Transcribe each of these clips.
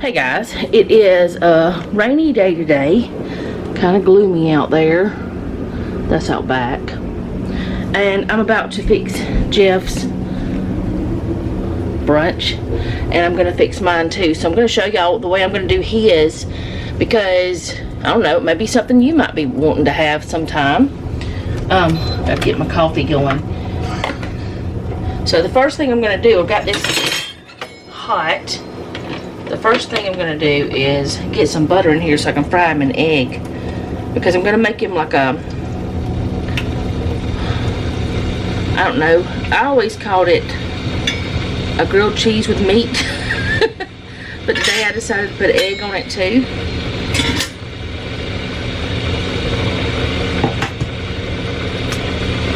Hey guys, it is a rainy day today. Kind of gloomy out there. That's out back. And I'm about to fix Jeff's brunch. And I'm going to fix mine too. So I'm going to show y'all the way I'm going to do his. Because, I don't know, maybe something you might be wanting to have sometime. Gotta get my coffee going. So the first thing I'm going to do, I've got this hot. The first thing I'm going to do is get some butter in here so I can fry him an egg. Because I'm going to make him like a, I don't know, I always called it a grilled cheese with meat. But today I decided to put egg on it too.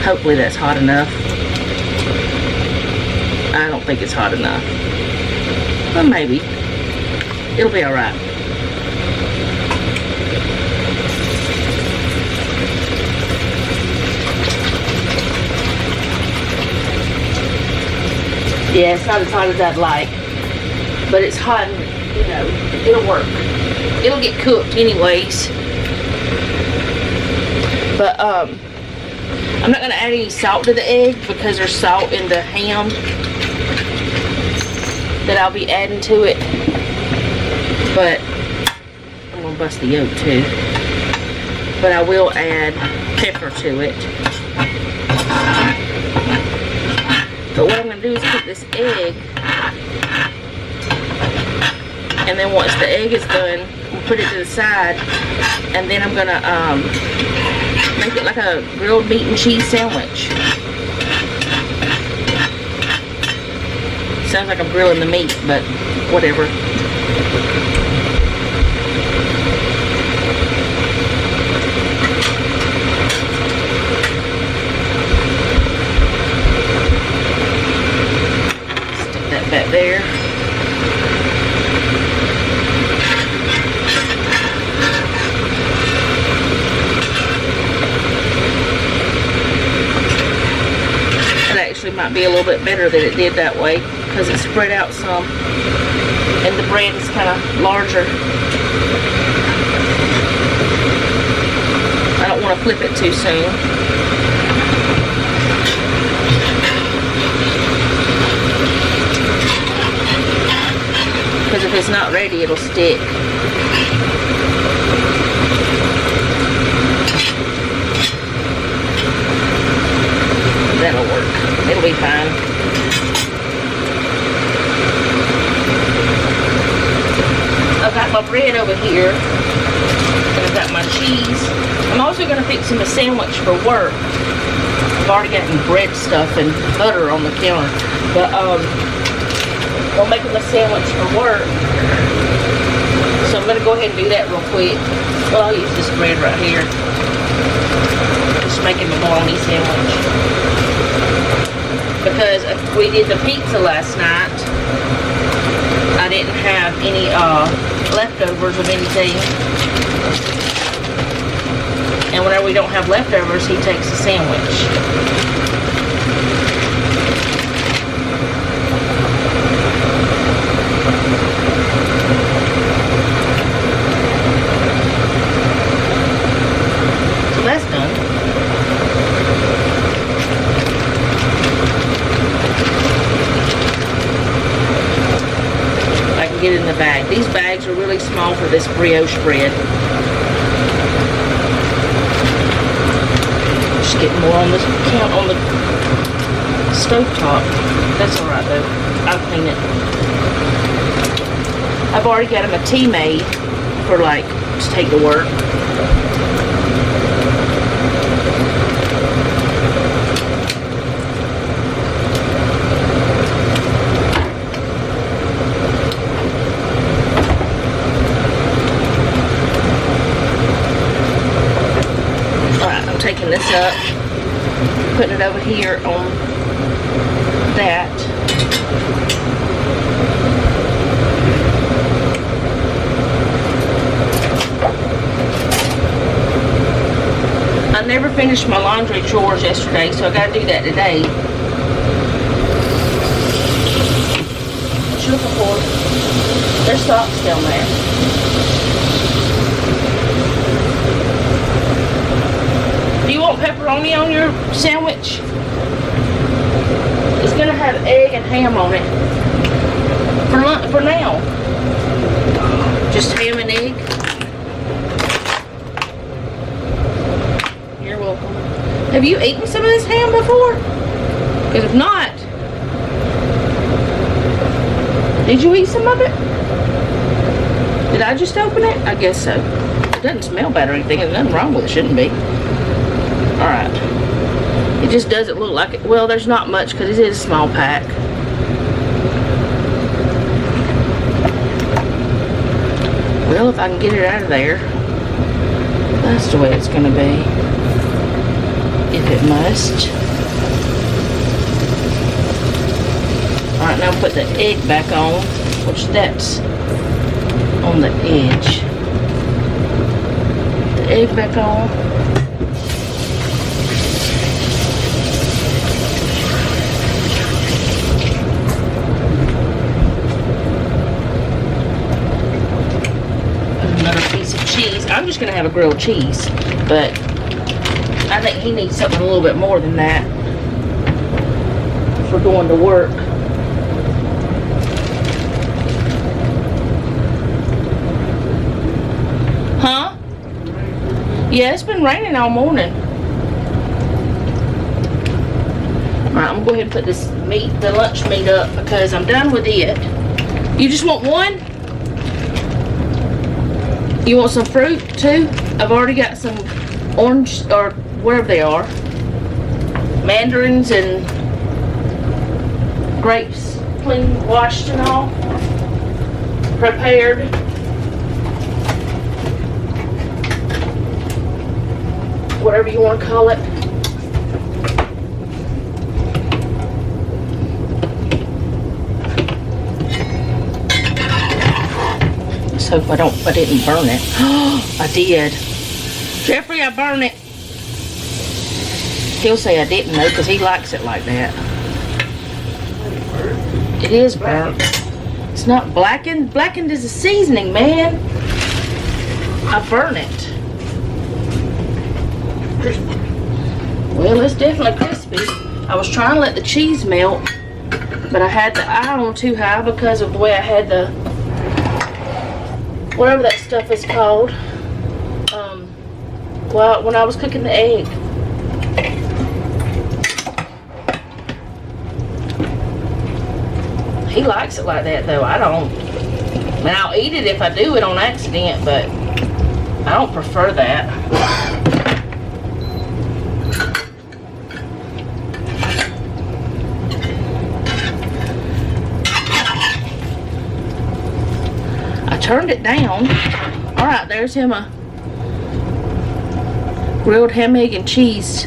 Hopefully that's hot enough. I don't think it's hot enough. But maybe. It'll be alright. Yeah, it's not as hot as I'd like. But it's hot and, you know, it'll work. It'll get cooked anyways. But, I'm not going to add any salt to the egg because there's salt in the ham that I'll be adding to it. But I'm going to bust the yolk too. But I will add pepper to it. But what I'm going to do is cook this egg. And then once the egg is done, we'll put it to the side. And then I'm going to make it like a grilled meat and cheese sandwich. Sounds like I'm grilling the meat, but whatever. Stick that back there. Might be a little bit better that it did that way because it spread out some and the bread is kind of larger. I don't want to flip it too soon. Because if it's not ready, it'll stick. That'll work. It'll be fine. I've got my bread over here. And I've got my cheese. I'm also going to fix him a sandwich for work. I've already got some bread stuff and butter on the counter. But, we'll make him a sandwich for work. So I'm going to go ahead and do that real quick. Well, I'll use this bread right here. Just make him a bologna sandwich. Because we did the pizza last night, I didn't have any leftovers of anything. And whenever we don't have leftovers, he takes a sandwich. So that's done. Get in the bag. These bags are really small for this brioche bread. Just getting more on the count on the stove top. That's alright though. I'll clean it. I've already got him a tea made for like to take to work. Taking this up, putting it over here on that. I never finished my laundry chores yesterday, so I gotta do that today. you're looking for. There's socks down there. Do you want pepperoni on your sandwich? It's gonna have egg and ham on it. For now. Just ham and egg. You're welcome. Have you eaten some of this ham before? Because if not, did you eat some of it? Did I just open it? I guess so. It doesn't smell bad or anything. There's nothing wrong with it. Shouldn't be. Alright. It just doesn't look like it. Well, there's not much because it is a small pack. Well, if I can get it out of there, that's the way it's going to be. If it must. Alright, now put the egg back on, which that's on the edge. The egg back on. Another piece of cheese. I'm just going to have a grilled cheese, but I think he needs something a little bit more than that for going to work. Huh? Yeah, it's been raining all morning. Alright, I'm going to go ahead and put this meat, the lunch meat up because I'm done with it. You just want one? You want some fruit too? I've already got some orange or whatever they are. Mandarins and grapes, clean, washed and all. Prepared. Whatever you want to call it. Let's hope I didn't burn it. I did. Jeffrey, I burned it. He'll say I didn't though, because he likes it like that. It is burnt. It's not blackened. Blackened is a seasoning, man. I burn it. Well, it's definitely crispy. I was trying to let the cheese melt, but I had the eye on too high because of the way I had the, whatever that stuff is called, well, when I was cooking the egg. He likes it like that though. I don't. I mean, I'll eat it if I do it on accident, but I don't prefer that. I turned it down. Alright, there's him a grilled ham, egg, and cheese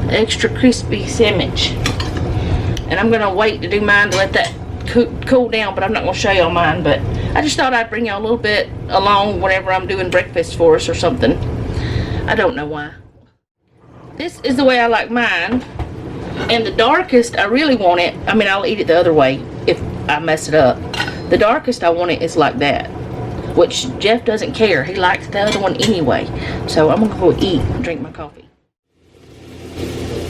extra crispy sandwich. And I'm gonna wait to do mine to let that cool down, but I'm not gonna show y'all mine. But I just thought I'd bring y'all a little bit along whenever I'm doing breakfast for us or something. I don't know why. This is the way I like mine. And the darkest I really want it, I mean, I'll eat it the other way if I mess it up. The darkest I want it is like that, which Jeff doesn't care. He likes the other one anyway. So I'm gonna go eat and drink my coffee.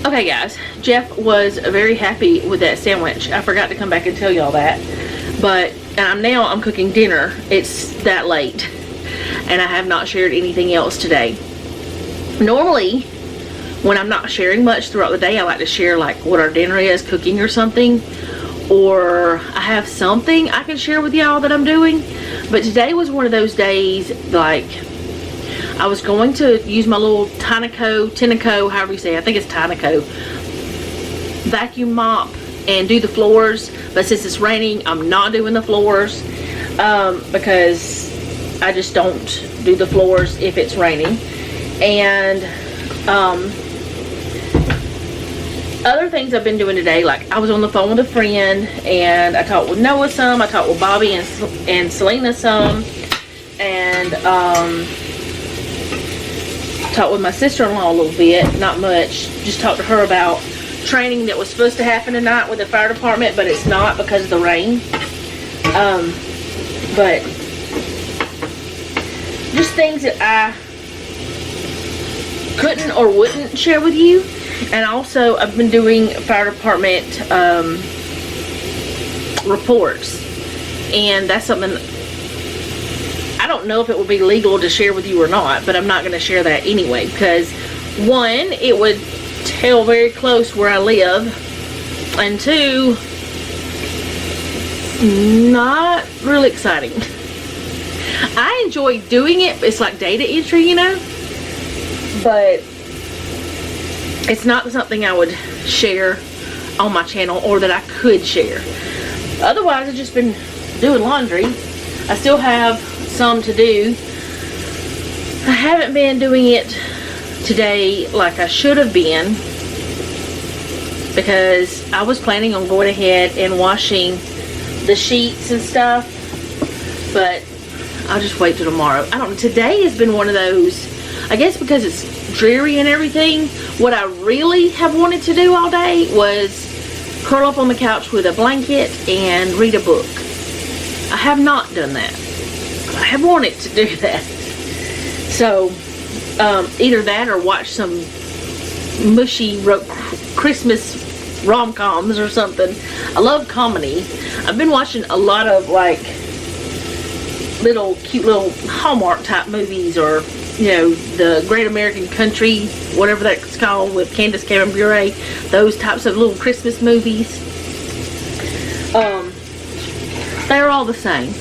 Okay guys, Jeff was very happy with that sandwich. I forgot to come back and tell y'all that. But now I'm cooking dinner. It's that late. And I have not shared anything else today. Normally, when I'm not sharing much throughout the day, I like to share like what our dinner is, cooking or something. Or I have something I can share with y'all that I'm doing. But today was one of those days, like, I was going to use my little Tinaco, however you say it. I think it's Tinaco, vacuum mop and do the floors. But since it's raining, I'm not doing the floors because I just don't do the floors if it's raining. And other things I've been doing today, like I was on the phone with a friend and I talked with Noah some, I talked with Bobby and Selena some, and talked with my sister-in-law a little bit, not much. Just talked to her about training that was supposed to happen tonight with the fire department, but it's not because of the rain. But just things that I couldn't or wouldn't share with you. And also, I've been doing fire department reports, and that's something I don't know if it would be legal to share with you or not, but I'm not going to share that anyway, because one, it would tell very close where I live, and two, not really exciting. I enjoy doing it. It's like data entry, you know, but it's not something I would share on my channel, or that I could share. Otherwise, I've just been doing laundry. I still have some to do. I haven't been doing it today like I should have been, because I was planning on going ahead and washing the sheets and stuff, but I'll just wait till tomorrow. I don't know. Today has been one of those, I guess because it's dreary and everything, what I really have wanted to do all day was curl up on the couch with a blanket and read a book. I have not done that. I have wanted to do that. So, either that or watch some mushy Christmas rom-coms or something. I love comedy. I've been watching a lot of like cute little Hallmark type movies, or you know, the Great American Country, whatever that's called, with Candace Cameron Bure, those types of little Christmas movies. They're all the same,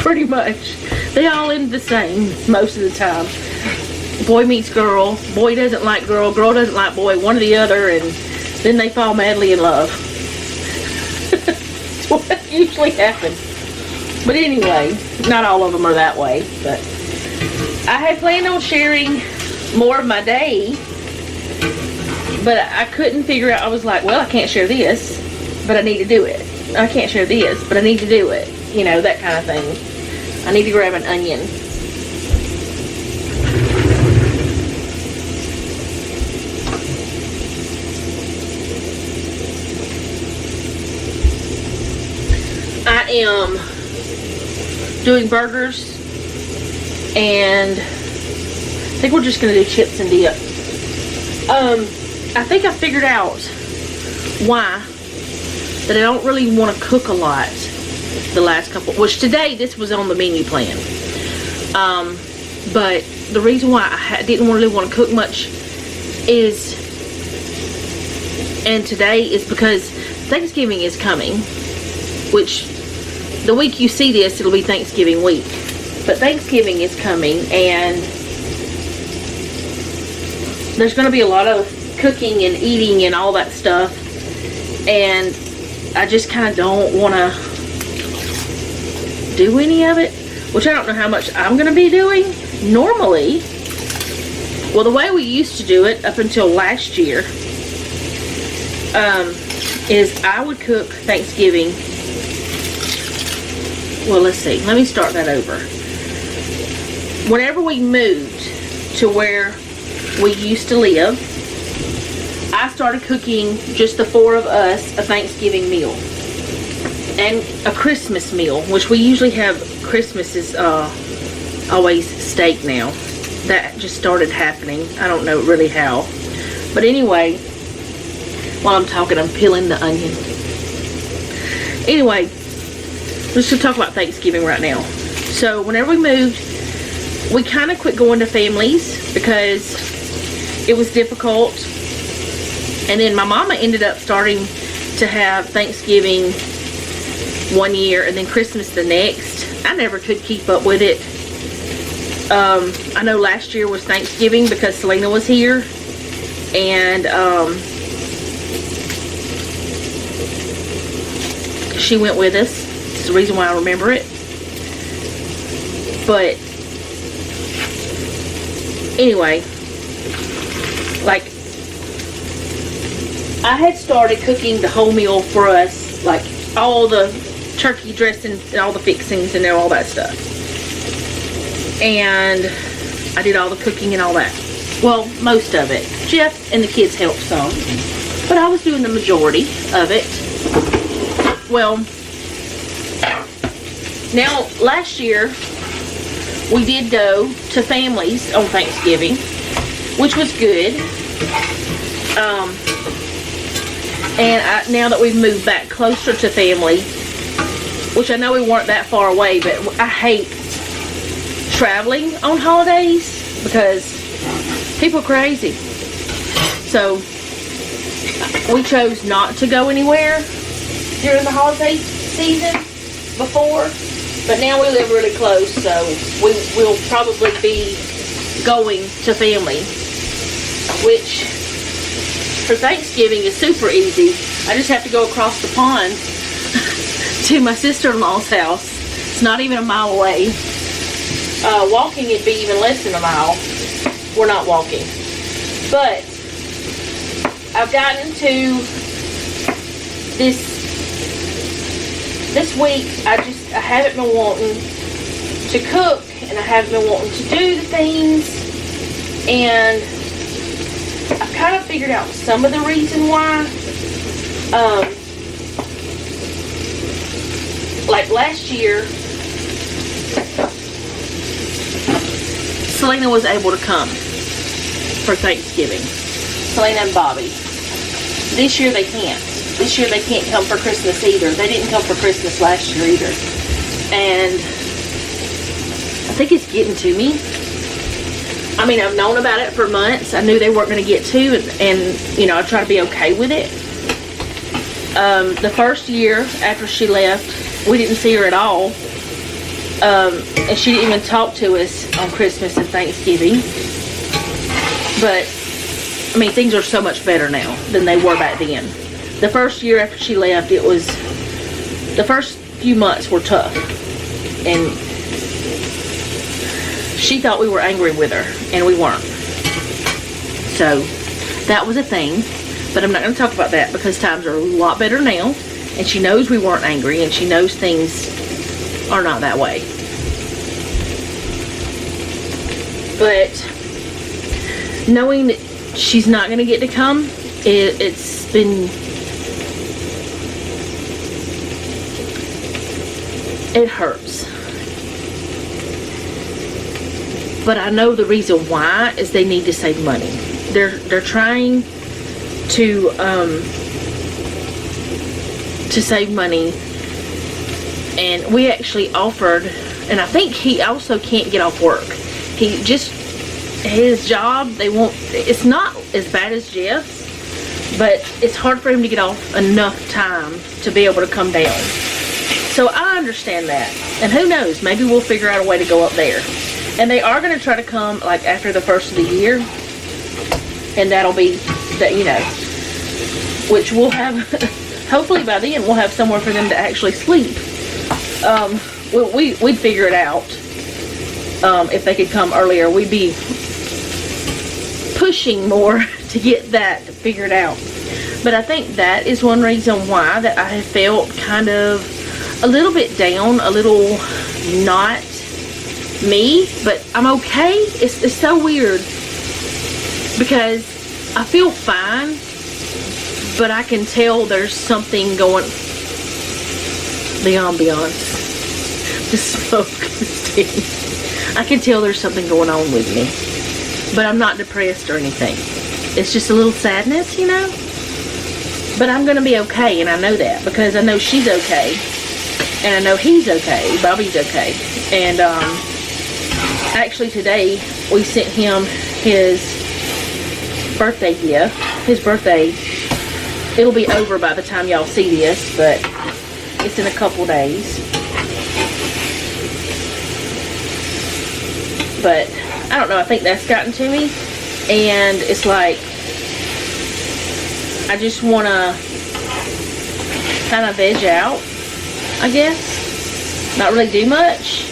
pretty much. They all end the same most of the time. Boy meets girl, boy doesn't like girl, girl doesn't like boy, one or the other, and then they fall madly in love. That's what usually happens. But anyway, not all of them are that way, but I had planned on sharing more of my day, but I couldn't figure out. I was like, well, I can't share this, but I need to do it. I can't share this, but I need to do it. You know, that kind of thing. I need to grab an onion. I am doing burgers, and I think we're just gonna do chips and dip. I think I figured out why that I don't really want to cook a lot the last couple, which today this was on the menu plan. But the reason why I didn't really want to cook much is, and today is because Thanksgiving is coming, which the week you see this, it'll be Thanksgiving week. But Thanksgiving is coming, and there's going to be a lot of cooking and eating and all that stuff. And I just kind of don't want to do any of it, which I don't know how much I'm going to be doing. Normally, well, the way we used to do it up until last year is I would cook Thanksgiving. Well, let's see. Let me start that over. Whenever we moved to where we used to live, I started cooking just the four of us a Thanksgiving meal and a Christmas meal, which we usually have. Christmas is always steak now. That just started happening. I don't know really how, but anyway, while I'm talking, I'm peeling the onion. Anyway, let's just talk about Thanksgiving right now. So whenever we moved, we kind of quit going to families because it was difficult. And then my mama ended up starting to have Thanksgiving one year and then Christmas the next. I never could keep up with it. I know last year was Thanksgiving because Selena was here, and she went with us. It's the reason why I remember it. But anyway, like, I had started cooking the whole meal for us, like all the turkey dressing and all the fixings and all that stuff. And I did all the cooking and all that. Well, most of it. Jeff and the kids helped some, but I was doing the majority of it. Well, Now, last year, we did go to families on Thanksgiving, which was good. And now that we've moved back closer to family, which I know we weren't that far away, but I hate traveling on holidays because people are crazy. So we chose not to go anywhere during the holiday season before, but now we live really close, so we'll probably be going to family, which for Thanksgiving is super easy. I just have to go across the pond to my sister-in-law's house. It's not even a mile away. Walking it'd be even less than a mile. We're not walking. But I've gotten into this week. I haven't been wanting to cook, and I haven't been wanting to do the things, and I've kind of figured out some of the reason why. Like last year, Selena was able to come for Thanksgiving. Selena and Bobby. This year they can't. This year they can't come for Christmas either. They didn't come for Christmas last year either. And I think it's getting to me. I mean, I've known about it for months. I knew they weren't going to get to, and you know, I try to be okay with it. The first year after she left, we didn't see her at all. And she didn't even talk to us on Christmas and Thanksgiving. But, I mean, things are so much better now than they were back then. The first year after she left, the first few months were tough. And she thought we were angry with her, and we weren't. So, that was a thing. But I'm not going to talk about that because times are a lot better now. And she knows we weren't angry, and she knows things are not that way. But knowing that she's not going to get to come, it's been... It hurts. But I know the reason why is they need to save money. They're trying to save money, and we actually offered, and I think he also can't get off work. He just, his job, it's not as bad as Jeff's, but it's hard for him to get off enough time to be able to come down. So I understand that, and who knows, maybe we'll figure out a way to go up there. And they are going to try to come like after the first of the year, and that'll be that, you know, which we'll have hopefully by then we'll have somewhere for them to actually sleep. We'd figure it out. If they could come earlier, we'd be pushing more to get that figured out. But I think that is one reason why that I have felt kind of a little bit down, a little not me, but I'm okay. It's so weird because I feel fine, but I can tell there's something going, the ambiance, the smoke, the steam. I can tell there's something going on with me, but I'm not depressed or anything. It's just a little sadness, you know, but I'm going to be okay, and I know that because I know she's okay, and I know he's okay, Bobby's okay. And actually today we sent him his birthday gift. His birthday, it'll be over by the time y'all see this, but it's in a couple days. But I don't know, I think that's gotten to me, and it's like I just want to kind of veg out, I guess. Not really do much,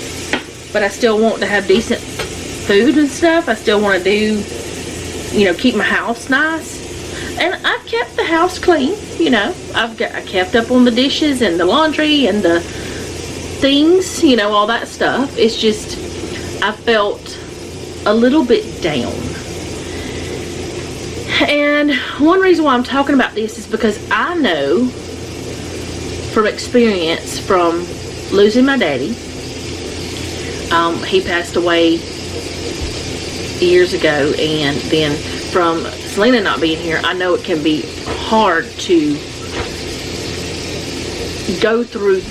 but I still want to have decent food and stuff. I still want to do, you know, keep my house nice. And I've kept the house clean, you know. I kept up on the dishes and the laundry and the things, you know, all that stuff. It's just, I felt a little bit down. And one reason why I'm talking about this is because I know from experience from losing my daddy He passed away years ago, and then from Selena not being here, I know it can be hard to go through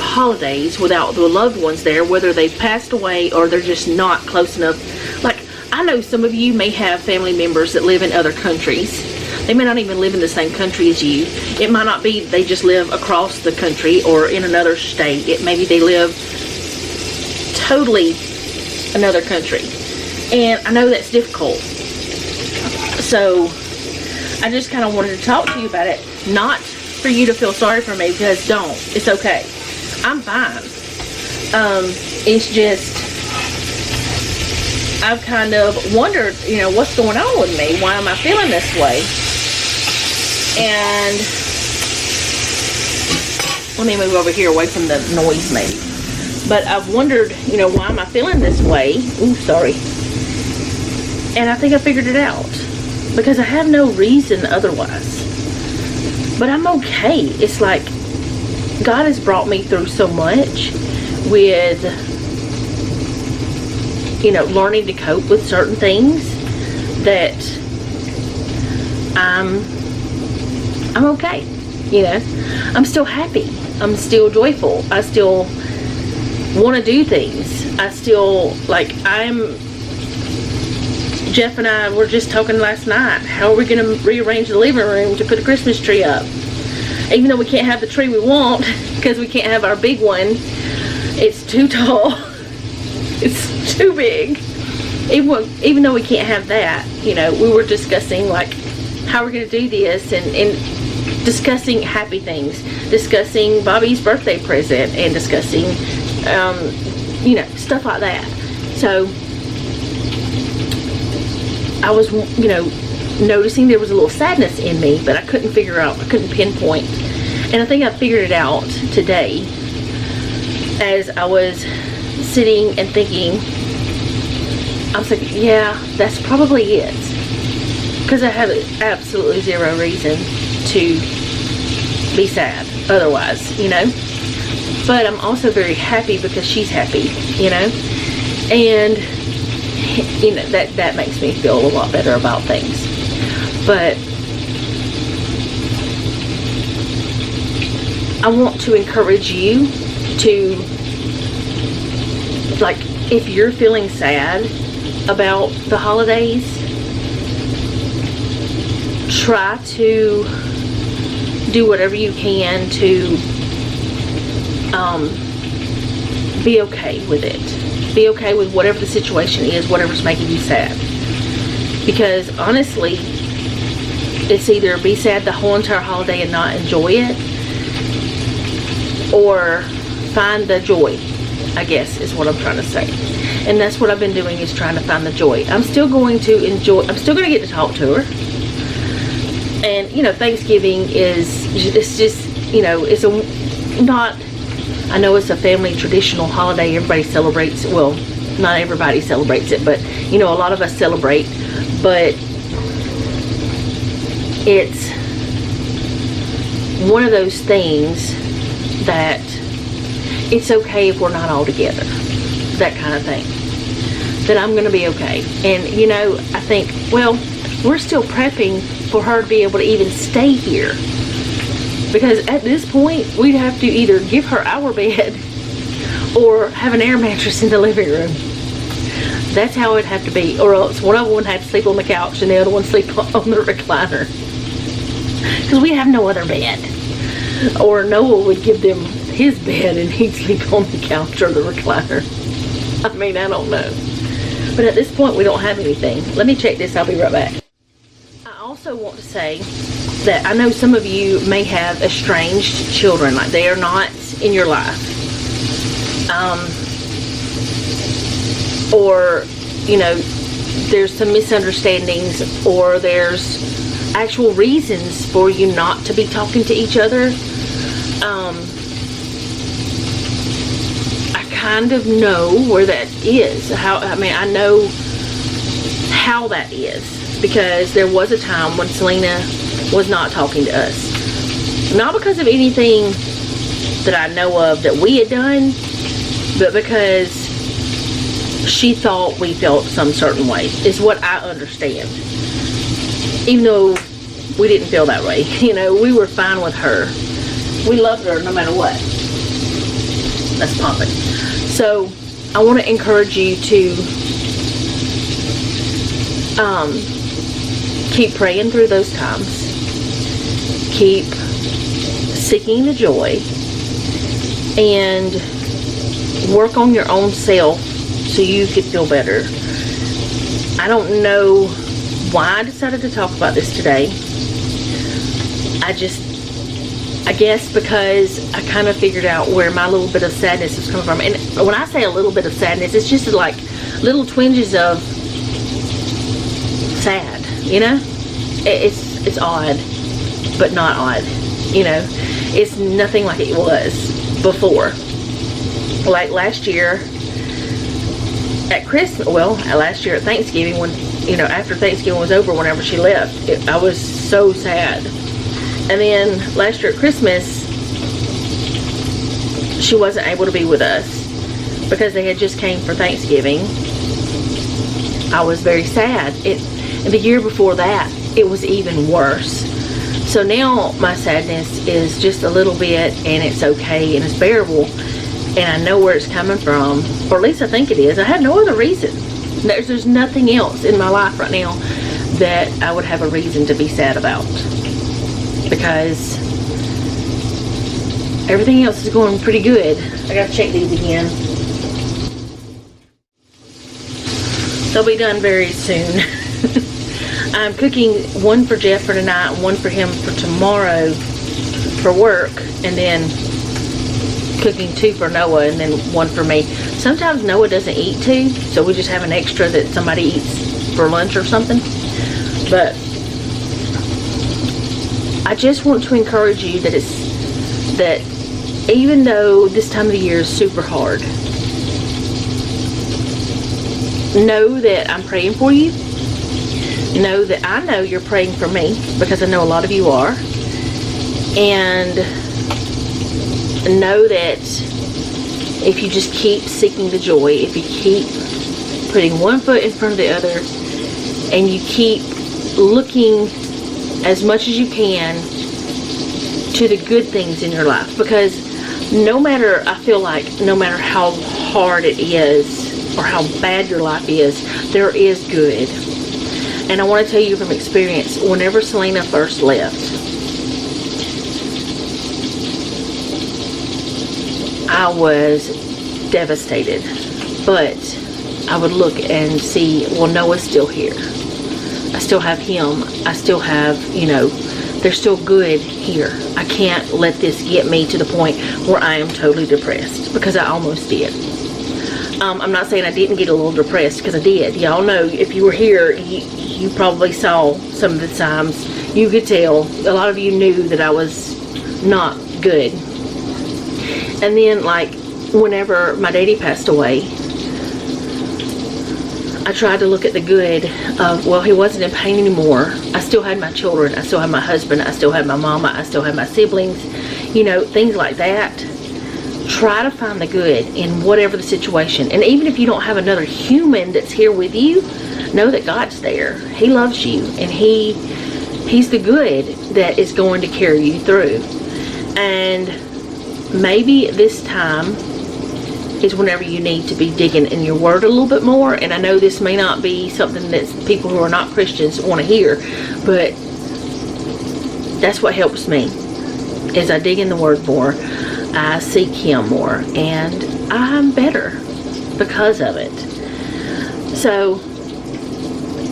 holidays without the loved ones there, whether they've passed away or they're just not close enough. Like, I know some of you may have family members that live in other countries. They may not even live in the same country as you. It might not be they just live across the country or in another state. Maybe they live totally another country. And I know that's difficult. So I just kind of wanted to talk to you about it. Not for you to feel sorry for me, because don't. It's okay. I'm fine. It's just, I've kind of wondered, you know, what's going on with me? Why am I feeling this way? And let me move over here away from the noise maybe. But I've wondered, you know, why am I feeling this way? Ooh, sorry. And I think I figured it out. Because I have no reason otherwise. But I'm okay. It's like God has brought me through so much with, you know, learning to cope with certain things that I'm okay. You know, I'm still happy. I'm still joyful. I still want to do things. I still, like, Jeff and I were just talking last night. How are we going to rearrange the living room to put a Christmas tree up? Even though we can't have the tree we want, because we can't have our big one. It's too tall. It's too big. Even though we can't have that, you know, we were discussing, like, how we're going to do this, and discussing happy things. Discussing Bobby's birthday present, and discussing, you know, stuff like that. So I was, you know, noticing there was a little sadness in me, but I couldn't pinpoint. And I think I figured it out today as I was sitting and thinking. I was like, yeah, that's probably it. Because I have absolutely zero reason to be sad otherwise, you know. But I'm also very happy because she's happy, you know. And, you know, that makes me feel a lot better about things. But I want to encourage you to, like, if you're feeling sad about the holidays, try to do whatever you can to be okay with it. Be okay with whatever the situation is, whatever's making you sad. Because honestly, it's either be sad the whole entire holiday and not enjoy it, or find the joy, I guess is what I'm trying to say. And that's what I've been doing, is trying to find the joy. I'm still going to enjoy, I'm still going to get to talk to her. And, you know, Thanksgiving it's just, you know, it's not, I know it's a family traditional holiday. Everybody celebrates, well, not everybody celebrates it, but, you know, a lot of us celebrate. But it's one of those things that it's okay if we're not all together, that kind of thing, that I'm going to be okay. And, you know, I think, well, we're still prepping for her to be able to even stay here, because at this point we'd have to either give her our bed or have an air mattress in the living room. That's how it'd have to be, or else one of them would have to sleep on the couch and the other one sleep on the recliner, because we have no other bed. Or Noah would give them his bed and he'd sleep on the couch or the recliner. I mean, I don't know. But at this point, we don't have anything. Let me check this. I'll be right back. I also want to say that I know some of you may have estranged children. Like, they are not in your life. Or, you know, there's some misunderstandings, or there's actual reasons for you not to be talking to each other. I kind of know where that is. I know how that is, because there was a time when Selena was not talking to us. Not because of anything that I know of that we had done, but because she thought we felt some certain way, is what I understand. Even though we didn't feel that way. You know, we were fine with her. We loved her no matter what. That's popping. So, I want to encourage you to keep praying through those times. Keep seeking the joy. And work on your own self so you could feel better. I don't know why I decided to talk about this today. I guess because I kind of figured out where my little bit of sadness is coming from. And when I say a little bit of sadness, it's just like little twinges of sad, you know? It's odd, but not odd, you know? It's nothing like it was before. Like last year at Christmas, last year at Thanksgiving, when, you know, after Thanksgiving was over, whenever she left, I was so sad. And then last year at Christmas, she wasn't able to be with us because they had just came for Thanksgiving. I was very sad. And the year before that, it was even worse. So now my sadness is just a little bit, and it's okay, and it's bearable, and I know where it's coming from, or at least I think it is. I have no other reason. There's nothing else in my life right now that I would have a reason to be sad about, because everything else is going pretty good. I gotta check these again. They'll be done very soon. I'm cooking one for Jeff for tonight and one for him for tomorrow for work, and then cooking 2 for Noah and then 1 for me. Sometimes Noah doesn't eat 2, so we just have an extra that somebody eats for lunch or something. But I just want to encourage you that even though this time of the year is super hard, know that I'm praying for you. Know that I know you're praying for me, because I know a lot of you are. And know that if you just keep seeking the joy, if you keep putting one foot in front of the other, and you keep looking as much as you can to the good things in your life, because I feel like no matter how hard it is or how bad your life is, there is good. And I want to tell you from experience, whenever Selena first left, I was devastated. But I would look and see, well, Noah's still here. I still have him. I still have, you know, there's still good here. I can't let this get me to the point where I am totally depressed, because I almost did. I'm not saying I didn't get a little depressed, because I did. Y'all know, if you were here, you probably saw some of the times. You could tell. A lot of you knew that I was not good. And then, like, whenever my daddy passed away, I tried to look at the good of, well, he wasn't in pain anymore. I still had my children. I still had my husband. I still had my mama. I still had my siblings. You know, things like that. Try to find the good in whatever the situation. And even if you don't have another human that's here with you, know that God's there. He loves you, and He's the good that is going to carry you through. And maybe this time is whenever you need to be digging in your word a little bit more. And I know this may not be something that people who are not Christians want to hear, but that's what helps me. As I dig in the word more, I seek Him more, and I'm better because of it. So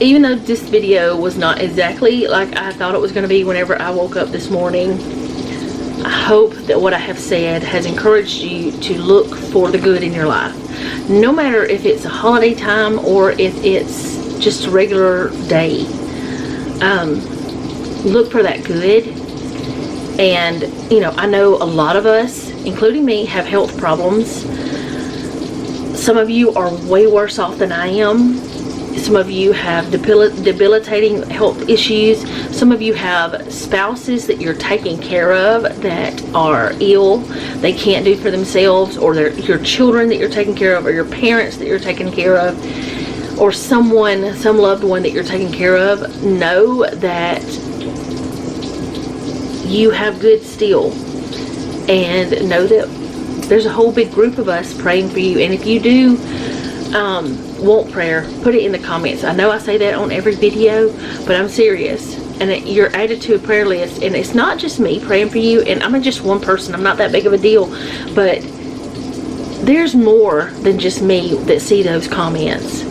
even though this video was not exactly like I thought it was going to be whenever I woke up this morning, I hope that what I have said has encouraged you to look for the good in your life. No matter if it's a holiday time or if it's just a regular day. Look for that good. And, you know, I know a lot of us, including me, have health problems. Some of you are way worse off than I am. Some of you have debilitating health issues. Some of you have spouses that you're taking care of that are ill. They can't do for themselves, or your children that you're taking care of, or your parents that you're taking care of, or some loved one that you're taking care of. Know that you have good still, and know that there's a whole big group of us praying for you. And if you do want prayer, put it in the comments. I know I say that on every video, but I'm serious. And you're added to a prayer list, and it's not just me praying for you, and I'm just one person. I'm not that big of a deal, but there's more than just me that see those comments,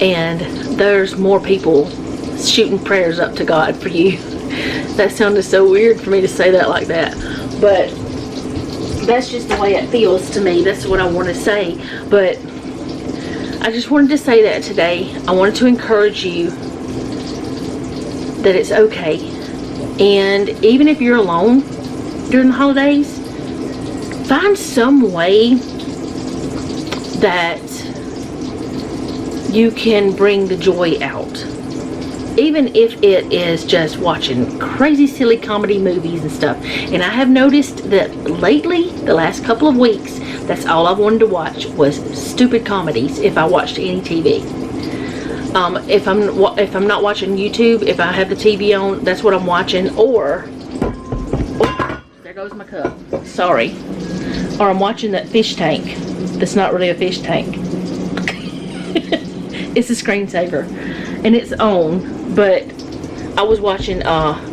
and there's more people shooting prayers up to God for you. That sounded so weird for me to say that like that, but that's just the way it feels to me. That's what I want to say. But I just wanted to say that today. I wanted to encourage you that it's okay. And even if you're alone during the holidays, find some way that you can bring the joy out. Even if it is just watching crazy silly comedy movies and stuff. And I have noticed that lately, the last couple of weeks, that's all I wanted to watch was stupid comedies if I watched any TV. If I'm not watching YouTube, if I have the TV on, that's what I'm watching. Or, oh, there goes my cup. Sorry. Or I'm watching that fish tank. That's not really a fish tank. It's a screensaver, and it's on. But I was watching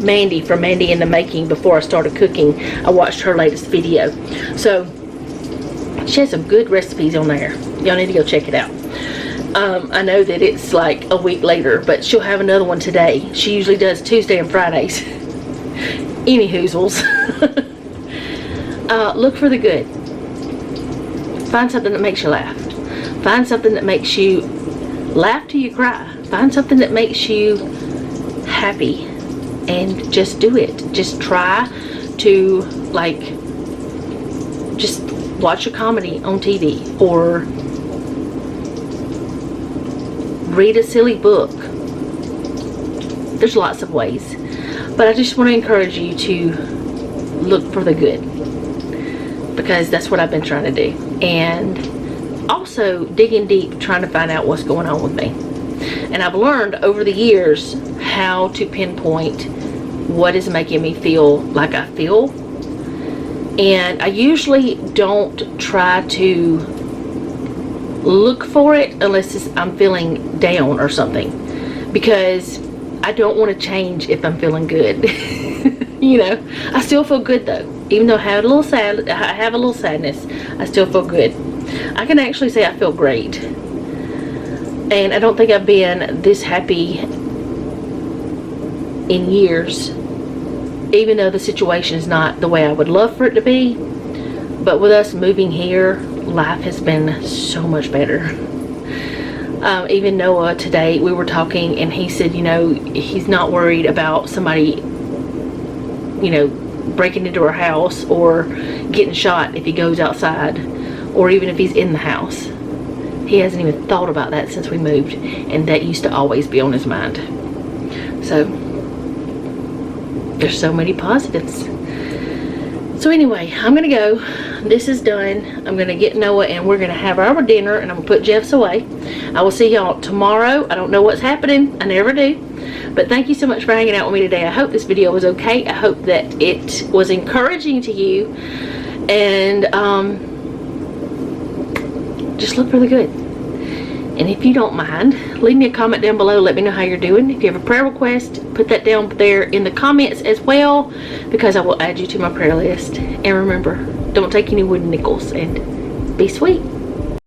Mandy from Mandy in the Making before I started cooking. I watched her latest video. So she has some good recipes on there. Y'all need to go check it out. I know that it's like a week later, but she'll have another one today. She usually does Tuesday and Fridays. Any hoozles. Look for the good. Find something that makes you laugh. Find something that makes you laugh till you cry. Find something that makes you happy, and just do it. Just try to, like, just watch a comedy on TV, or read a silly book. There's lots of ways, but I just want to encourage you to look for the good, because that's what I've been trying to do. And also digging deep, trying to find out what's going on with me. And I've learned over the years how to pinpoint what is making me feel like I feel. And I usually don't try to look for it unless I'm feeling down or something, because I don't want to change if I'm feeling good. You know, I still feel good though. Even though I have a little sadness, I still feel good. I can actually say I feel great. And I don't think I've been this happy in years, even though the situation is not the way I would love for it to be. But with us moving here, life has been so much better. Even Noah today, we were talking, and he said, you know, he's not worried about somebody, you know, breaking into our house or getting shot if he goes outside, or even if he's in the house. He hasn't even thought about that since we moved, and that used to always be on his mind. So there's so many positives. So anyway, I'm gonna go. This is done. I'm gonna get Noah, and we're gonna have our dinner, and I'm gonna put Jeff's away. I will see y'all tomorrow. I don't know what's happening. I never do. But thank you so much for hanging out with me today. I hope this video was okay. I hope that it was encouraging to you. And just look for the good. And if you don't mind, leave me a comment down below. Let me know how you're doing. If you have a prayer request, put that down there in the comments as well, because I will add you to my prayer list. And remember, don't take any wooden nickels, and be sweet.